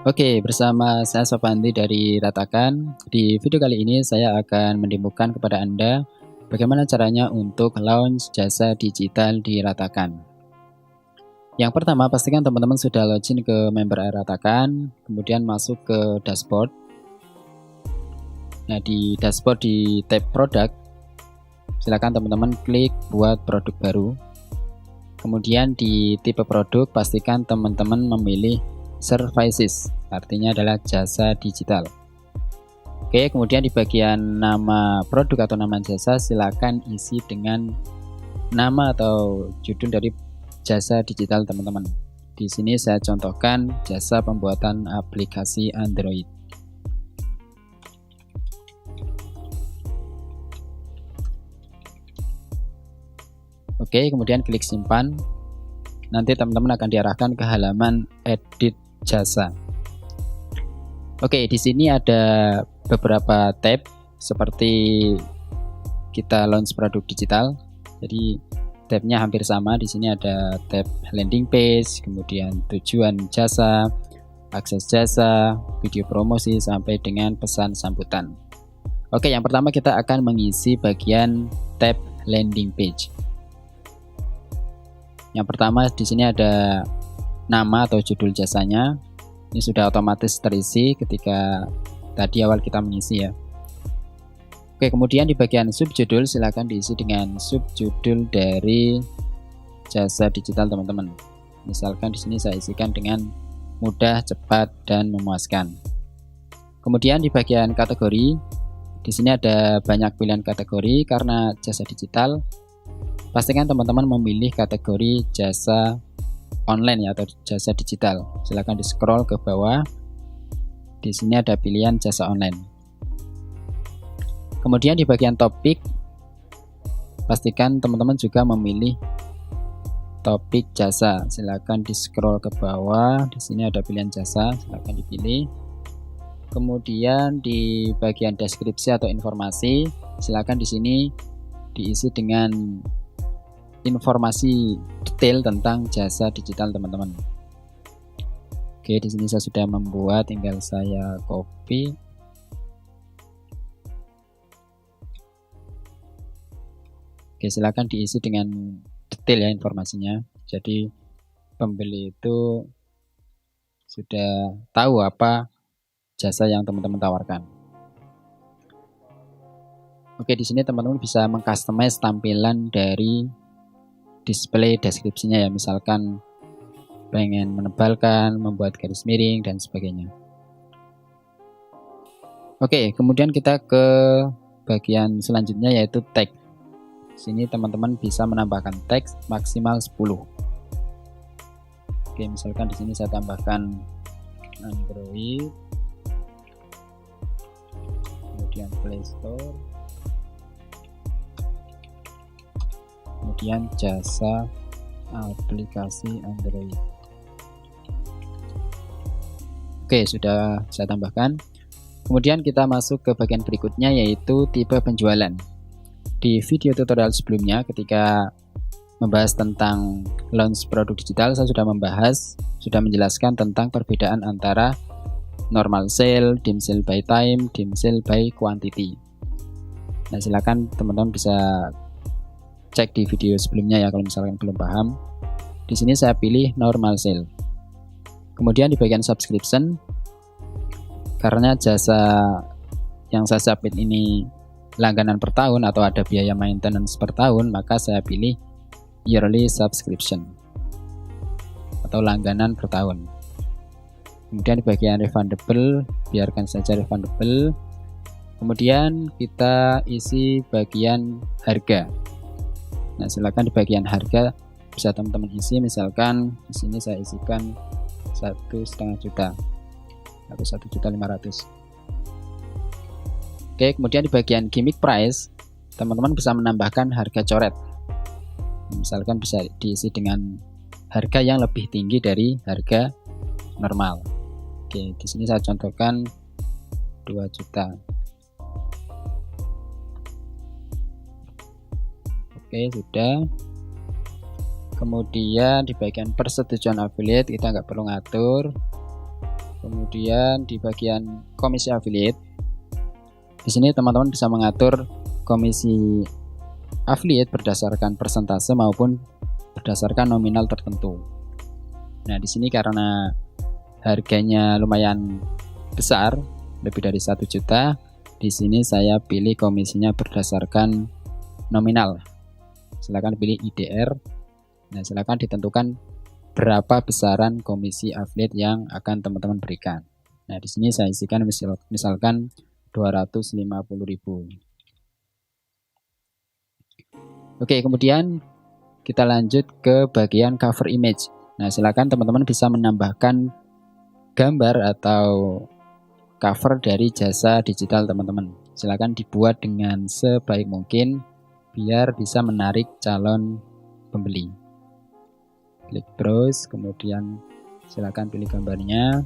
Oke, bersama saya Sopandi dari Ratakan. Di video kali ini saya akan mendemokan kepada Anda bagaimana caranya untuk launch jasa digital di Ratakan. Yang pertama, pastikan teman-teman sudah login ke member Ratakan, kemudian masuk ke dashboard. Nah, di dashboard di tab produk, silakan teman-teman klik buat produk baru. Kemudian di tipe produk, pastikan teman-teman memilih services, artinya adalah jasa digital. Oke, kemudian di bagian nama produk atau nama jasa, silakan isi dengan nama atau judul dari jasa digital teman-teman. Di sini saya contohkan jasa pembuatan aplikasi Android. Oke, kemudian klik simpan. Nanti teman-teman akan diarahkan ke halaman edit jasa. Oke, di sini ada beberapa tab seperti kita launch produk digital. Jadi tabnya hampir sama. Di sini ada tab landing page, kemudian tujuan jasa, akses jasa, video promosi sampai dengan pesan sambutan. Oke, yang pertama kita akan mengisi bagian tab landing page. Yang pertama di sini ada nama atau judul jasanya. Ini sudah otomatis terisi ketika tadi awal kita mengisi ya. Oke, kemudian di bagian subjudul silakan diisi dengan subjudul dari jasa digital teman-teman. Misalkan di sini saya isikan dengan mudah, cepat, dan memuaskan. Kemudian di bagian kategori, di sini ada banyak pilihan kategori karena jasa digital. Pastikan teman-teman memilih kategori jasa online ya, atau jasa digital. Silakan di scroll ke bawah. Di sini ada pilihan jasa online. Kemudian di bagian topik, pastikan teman-teman juga memilih topik jasa. Silakan di scroll ke bawah. Di sini ada pilihan jasa, silakan dipilih. Kemudian di bagian deskripsi atau informasi, silakan di sini diisi dengan informasi detail tentang jasa digital teman-teman. Oke, di sini saya sudah membuat, tinggal saya copy. Oke, silakan diisi dengan detail ya informasinya. Jadi pembeli itu sudah tahu apa jasa yang teman-teman tawarkan. Oke, di sini teman-teman bisa mengcustomize tampilan dari display deskripsinya ya, misalkan pengen menebalkan, membuat garis miring, dan sebagainya. Oke, kemudian kita ke bagian selanjutnya yaitu tag. Sini teman-teman bisa menambahkan teks maksimal 10. Oke, misalkan di sini saya tambahkan Android, kemudian Play Store, kemudian jasa aplikasi Android. Oke, sudah saya tambahkan. Kemudian kita masuk ke bagian berikutnya yaitu tipe penjualan. Di video tutorial sebelumnya ketika membahas tentang launch produk digital, saya sudah menjelaskan tentang perbedaan antara normal sale, dim sale by time, dim sale by quantity. Nah, silakan teman-teman bisa cek di video sebelumnya ya kalau misalkan belum paham. Di sini saya pilih normal sale. Kemudian di bagian subscription, karena jasa yang saya submit ini langganan per tahun atau ada biaya maintenance per tahun, maka saya pilih yearly subscription atau langganan per tahun. Kemudian di bagian refundable, biarkan saja refundable. Kemudian kita isi bagian harga. Nah, silakan di bagian harga bisa teman-teman isi, misalkan di sini saya isikan 1,5 juta atau 1.500.000. Oke, kemudian di bagian gimmick price, teman-teman bisa menambahkan harga coret. Misalkan bisa diisi dengan harga yang lebih tinggi dari harga normal. Oke, di sini saya contohkan 2 juta. Oke, sudah. Kemudian di bagian persetujuan affiliate kita nggak perlu ngatur. Kemudian di bagian komisi affiliate, di sini teman-teman bisa mengatur komisi affiliate berdasarkan persentase maupun berdasarkan nominal tertentu. Nah, di sini karena harganya lumayan besar, lebih dari 1 juta, di sini saya pilih komisinya berdasarkan nominal. Silakan pilih IDR. Nah, silakan ditentukan berapa besaran komisi affiliate yang akan teman-teman berikan. Nah, di sini saya isikan misalkan 250.000. Oke, kemudian kita lanjut ke bagian cover image. Nah, silakan teman-teman bisa menambahkan gambar atau cover dari jasa digital teman-teman. Silakan dibuat dengan sebaik mungkin biar bisa menarik calon pembeli. Klik browse, kemudian silakan pilih gambarnya,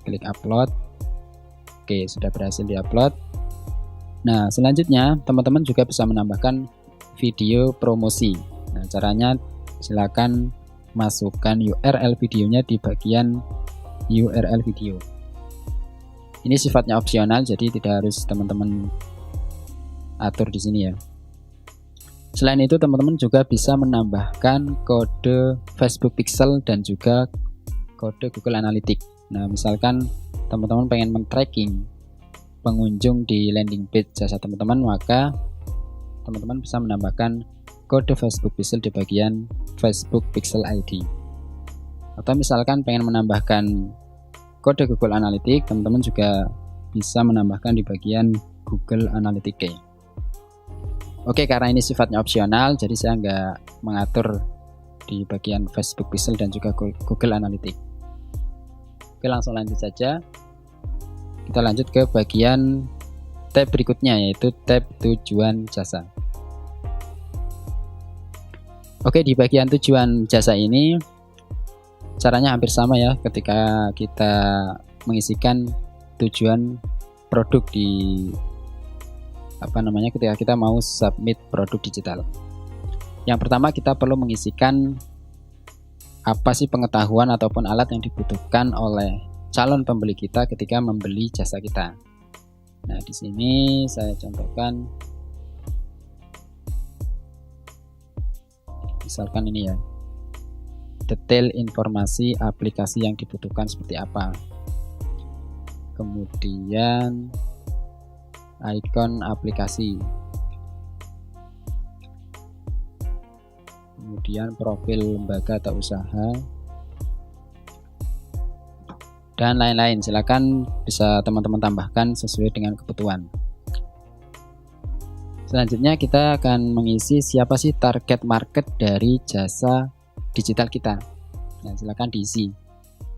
klik upload. Oke, sudah berhasil diupload. Nah, selanjutnya teman-teman juga bisa menambahkan video promosi. Nah, caranya silakan masukkan URL videonya di bagian URL video. Ini sifatnya opsional, jadi tidak harus teman-teman atur di sini ya. Selain itu, teman-teman juga bisa menambahkan kode Facebook Pixel dan juga kode Google Analytics. Nah, misalkan teman-teman pengen men-tracking pengunjung di landing page jasa teman-teman, maka teman-teman bisa menambahkan kode Facebook Pixel di bagian Facebook Pixel ID. Atau misalkan pengen menambahkan kode Google Analytics, teman-teman juga bisa menambahkan di bagian Google Analytics Key. Oke, karena ini sifatnya opsional, jadi saya nggak mengatur di bagian Facebook Pixel dan juga Google Analytics. Oke, langsung lanjut saja. Kita lanjut ke bagian tab berikutnya, yaitu tab tujuan jasa. Oke, di bagian tujuan jasa ini caranya hampir sama ya ketika kita mengisikan tujuan produk di ketika kita mau submit produk digital. Yang pertama, kita perlu mengisikan apa sih pengetahuan ataupun alat yang dibutuhkan oleh calon pembeli kita ketika membeli jasa kita. Nah, di sini saya contohkan misalkan ini ya, detail informasi aplikasi yang dibutuhkan seperti apa, kemudian ikon aplikasi, kemudian profil lembaga atau usaha, dan lain-lain. Silakan bisa teman-teman tambahkan sesuai dengan kebutuhan. Selanjutnya kita akan mengisi siapa sih target market dari jasa digital kita. Nah, silakan diisi.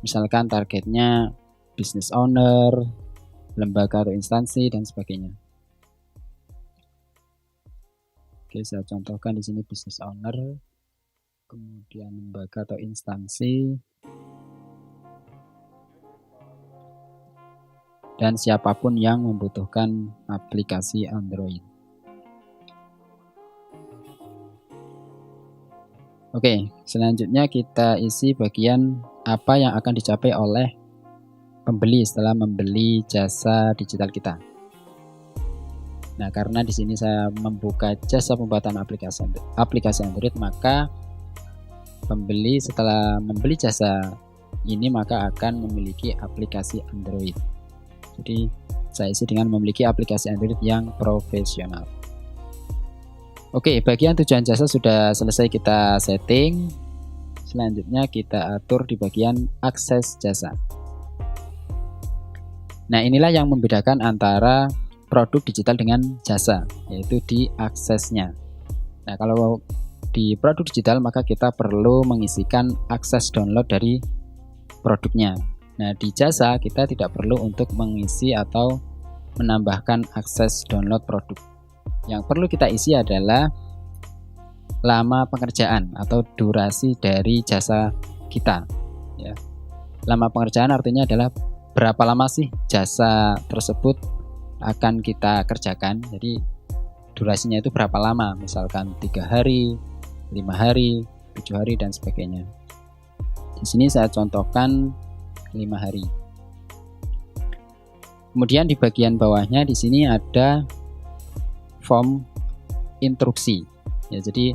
Misalkan targetnya business owner, lembaga atau instansi, dan sebagainya. Oke, saya contohkan di sini business owner, kemudian lembaga atau instansi, dan siapapun yang membutuhkan aplikasi Android. Oke, selanjutnya kita isi bagian apa yang akan dicapai oleh pembeli setelah membeli jasa digital kita. Nah, karena di sini saya membuka jasa pembuatan aplikasi Android, maka pembeli setelah membeli jasa ini maka akan memiliki aplikasi Android. Jadi saya isi dengan memiliki aplikasi Android yang profesional. Oke, bagian tujuan jasa sudah selesai kita setting. Selanjutnya kita atur di bagian akses jasa. Nah, inilah yang membedakan antara produk digital dengan jasa, yaitu di aksesnya. Nah, kalau di produk digital maka kita perlu mengisikan akses download dari produknya. Nah, di jasa kita tidak perlu untuk mengisi atau menambahkan akses download produk. Yang perlu kita isi adalah lama pengerjaan atau durasi dari jasa kita. Ya. Lama pengerjaan artinya adalah berapa lama sih jasa tersebut akan kita kerjakan. Jadi durasinya itu berapa lama, misalkan 3 hari, 5 hari, 7 hari, dan sebagainya. Di sini saya contohkan 5 hari. Kemudian di bagian bawahnya di sini ada form instruksi. Ya, jadi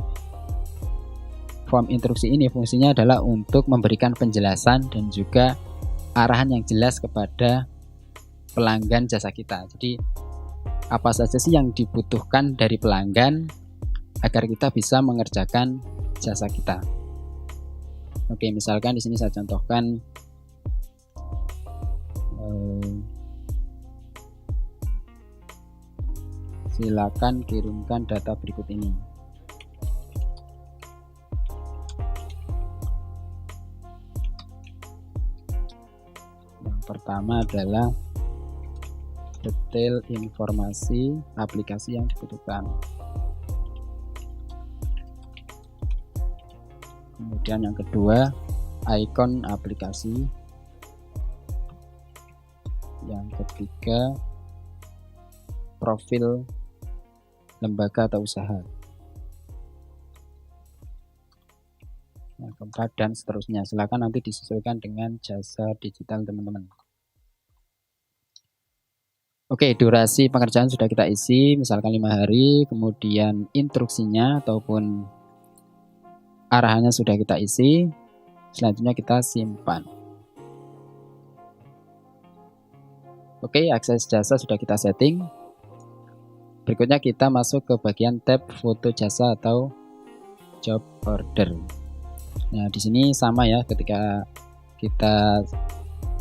form instruksi ini fungsinya adalah untuk memberikan penjelasan dan juga arahan yang jelas kepada pelanggan jasa kita. Jadi apa saja sih yang dibutuhkan dari pelanggan agar kita bisa mengerjakan jasa kita. Oke, misalkan di sini saya contohkan silakan kirimkan data berikut ini. Yang pertama adalah detail informasi aplikasi yang dibutuhkan. Kemudian yang kedua, icon aplikasi. Yang ketiga, profil lembaga atau usaha. Yang keempat dan seterusnya. Silakan nanti disesuaikan dengan jasa digital teman-teman. Oke, durasi pengerjaan sudah kita isi, misalkan 5 hari, kemudian instruksinya ataupun arahannya sudah kita isi. Selanjutnya kita simpan. Oke, akses jasa sudah kita setting. Berikutnya kita masuk ke bagian tab foto jasa atau job order. Nah, di sini sama ya, ketika kita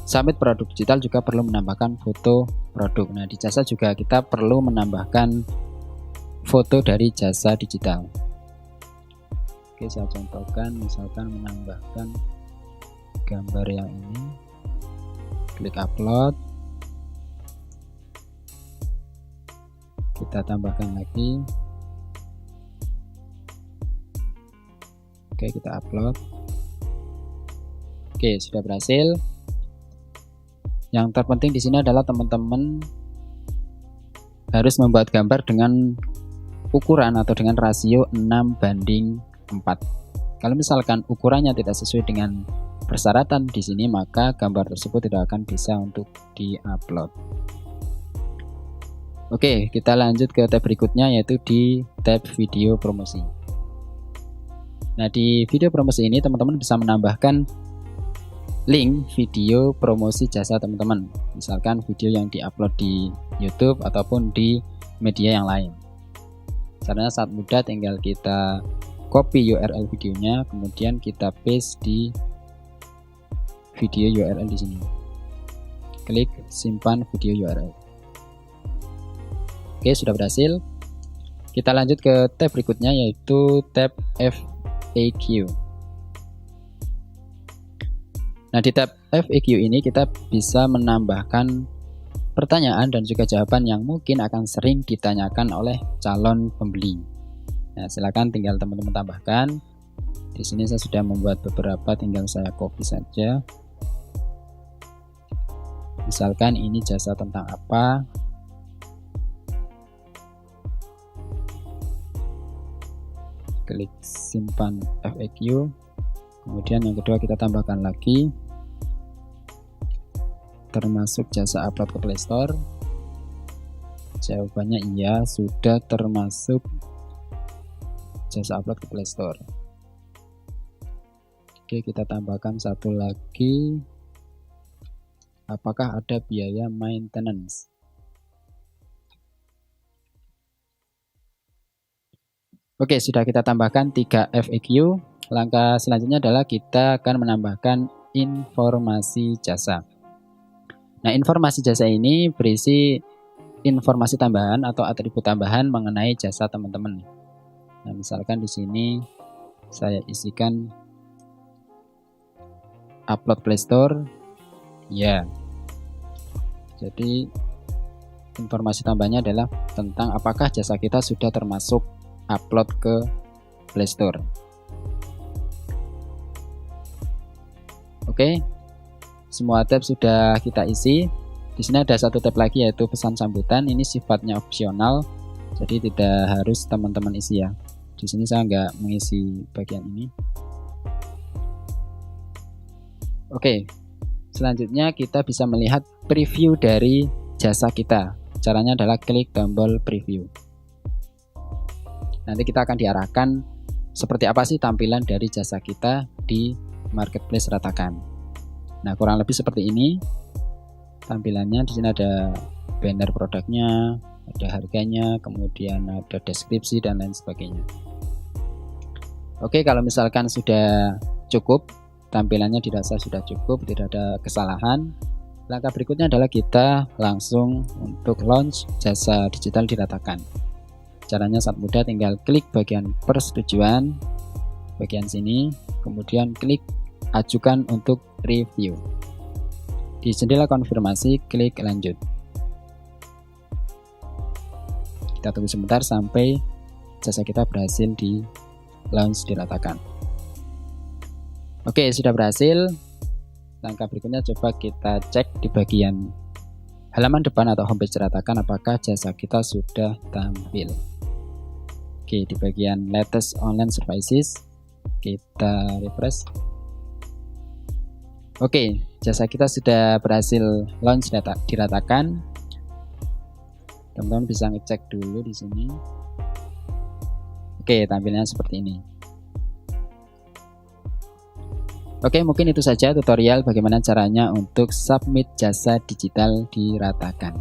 submit produk digital juga perlu menambahkan foto produk. Nah, di jasa juga kita perlu menambahkan foto dari jasa digital. Oke, saya contohkan, misalkan menambahkan gambar yang ini. Klik upload. Kita tambahkan lagi. Oke, kita upload. Oke, sudah berhasil. Yang terpenting di sini adalah teman-teman harus membuat gambar dengan ukuran atau dengan rasio 6:4. Kalau misalkan ukurannya tidak sesuai dengan persyaratan di sini, maka gambar tersebut tidak akan bisa untuk di-upload. Oke, kita lanjut ke tab berikutnya, yaitu di tab video promosi. Nah, di video promosi ini teman-teman bisa menambahkan link video promosi jasa teman-teman. Misalkan video yang diupload di YouTube ataupun di media yang lain. Caranya sangat mudah, tinggal kita copy URL videonya, kemudian kita paste di video URL di sini. Klik simpan video URL. Oke, sudah berhasil. Kita lanjut ke tab berikutnya, yaitu tab FAQ. Nah, di tab FAQ ini kita bisa menambahkan pertanyaan dan juga jawaban yang mungkin akan sering ditanyakan oleh calon pembeli. Nah, silakan tinggal teman-teman tambahkan. Di sini saya sudah membuat beberapa, tinggal saya copy saja. Misalkan ini jasa tentang apa. Klik simpan FAQ. Kemudian yang kedua kita tambahkan lagi, termasuk jasa upload ke Play Store. Jawabannya iya, sudah termasuk jasa upload ke Play Store. Oke, kita tambahkan satu lagi. Apakah ada biaya maintenance? Oke, sudah kita tambahkan 3 FAQ. Langkah selanjutnya adalah kita akan menambahkan informasi jasa. Nah, informasi jasa ini berisi informasi tambahan atau atribut tambahan mengenai jasa teman-teman. Nah, misalkan di sini saya isikan upload Play Store. Ya. Jadi informasi tambahnya adalah tentang apakah jasa kita sudah termasuk upload ke Play Store. Oke, semua tab sudah kita isi. Di sini ada satu tab lagi, yaitu pesan sambutan. Ini sifatnya opsional, jadi tidak harus teman-teman isi ya. Di sini saya nggak mengisi bagian ini. Oke, selanjutnya kita bisa melihat preview dari jasa kita. Caranya adalah klik tombol preview. Nanti kita akan diarahkan seperti apa sih tampilan dari jasa kita di marketplace Ratakan. Nah, kurang lebih seperti ini tampilannya. Di sini ada banner produknya, ada harganya, kemudian ada deskripsi dan lain sebagainya. Oke, kalau misalkan sudah cukup, tampilannya dirasa sudah cukup, tidak ada kesalahan, langkah berikutnya adalah kita langsung untuk launch jasa digital di Ratakan. Caranya sangat mudah, tinggal klik bagian persetujuan, bagian sini, kemudian klik ajukan untuk review. Di jendela konfirmasi, klik lanjut. Kita tunggu sebentar sampai jasa kita berhasil di launch di Ratakan. Oke, sudah berhasil. Langkah berikutnya coba kita cek di bagian halaman depan atau homepage Ratakan apakah jasa kita sudah tampil. Oke, di bagian latest online services kita refresh. Oke, jasa kita sudah berhasil launch di Ratakan. Teman-teman bisa ngecek dulu di sini. Oke, tampilannya seperti ini. Oke, mungkin itu saja tutorial bagaimana caranya untuk submit jasa digital di Ratakan.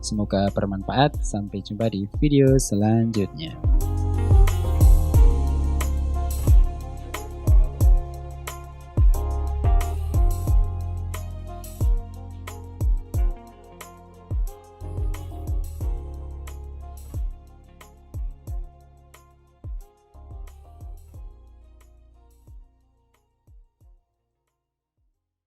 Semoga bermanfaat. Sampai jumpa di video selanjutnya.